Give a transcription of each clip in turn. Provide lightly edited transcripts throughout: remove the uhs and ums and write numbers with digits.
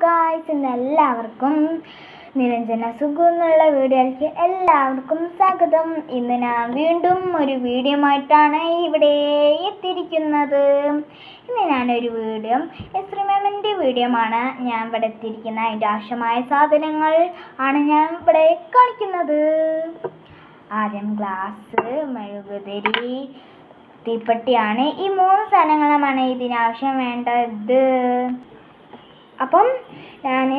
Guys, ഇന്ന് എല്ലാവർക്കും നിരഞ്ജന സുഖു എന്നുള്ള വീഡിയോയിലേക്ക് എല്ലാവർക്കും സ്വാഗതം. ഇന്ന് ഞാൻ വീണ്ടും ഒരു വീഡിയോ ആയിട്ടാണ് ഇവിടെ എത്തിയിരിക്കുന്നത്. ഇന്ന് ഞാനൊരു വീഡിയോ എക്സ്പെരിമെൻ്റ് വീഡിയോ ആണ് ഞാൻ ഇവിടെ എത്തിയിരിക്കുന്നത്. അതിൻ്റെ ആവശ്യമായ സാധനങ്ങൾ ആണ് ഞാൻ ഇവിടെ കാണിക്കുന്നത്. ആദ്യം ഗ്ലാസ്, മെഴുകുതിരി, തീപ്പെട്ടിയാണ്. ഈ 3 സാധനങ്ങളുമാണ് ഇതിനാവശ്യം വേണ്ടത്. അപ്പം ഞാൻ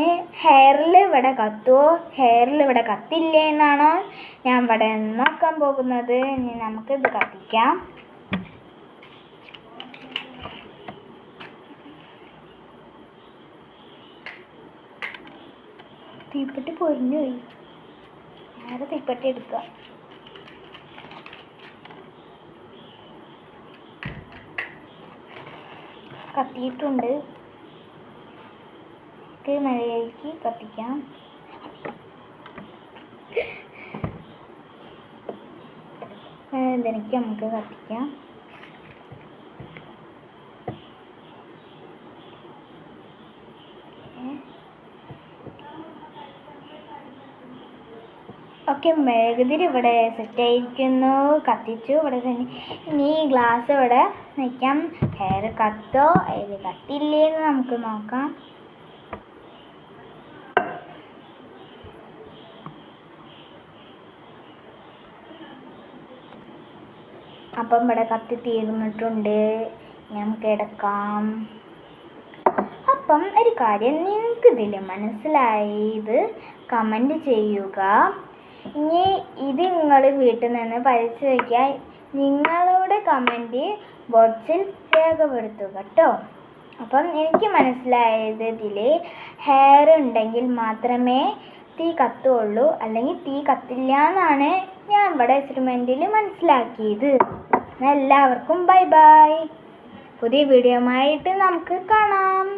ഹെയറിൽ ഇവിടെ കത്തുമോ, ഹെയറിൽ ഇവിടെ കത്തില്ലേ എന്നാണ് ഞാൻ ഇവിടെ നോക്കാൻ പോകുന്നത്. ഇനി നമുക്കിത് കത്തിക്കാം. തീപ്പെട്ടി പൊരിഞ്ഞു പോയി. വേറെ തീപ്പെട്ടി എടുക്കുക. കത്തിയിട്ടുണ്ട്. മഴയ്ക്ക് കത്തിക്കാം. ഇതിനൊക്കെ നമുക്ക് കത്തിക്കാം. ഓക്കെ, മെഴുകുതിരി ഇവിടെ സെറ്റായിരിക്കുന്നു. കത്തിച്ചു. ഇവിടെ തന്നെ ഇനി ഈ ഗ്ലാസ് ഇവിടെ വയ്ക്കാം. ഹെയർ കത്തോ അതിൽ കത്തില്ലേന്ന് നമുക്ക് നോക്കാം. അപ്പം ഇവിടെ കത്തി തീർന്നിട്ടുണ്ട്. നമുക്ക് എടുക്കാം. അപ്പം ഒരു കാര്യം, നിങ്ങൾക്കിതിൽ മനസ്സിലായത് കമൻറ്റ് ചെയ്യുക. ഇനി ഇത് നിങ്ങൾ വീട്ടിൽ നിന്ന് പരീക്ഷിച്ച് വയ്ക്കുക. നിങ്ങളുടെ കമൻറ്റ് ബോക്സിൽ രേഖപ്പെടുത്തുക കേട്ടോ. അപ്പം എനിക്ക് മനസ്സിലായത് ഇതിൽ ഹെയർ ഉണ്ടെങ്കിൽ മാത്രമേ തീ കത്തുള്ളൂ, അല്ലെങ്കിൽ തീ കത്തില്ല എന്നാണ് ഞാൻ ഇവിടെ എക്സ്പെരിമെൻറ്റിൽ മനസ്സിലാക്കിയത്. എല്ലാവർക്കും ബൈ ബൈ. പുതിയ വീഡിയോ ആയിട്ട് നമുക്ക് കാണാം.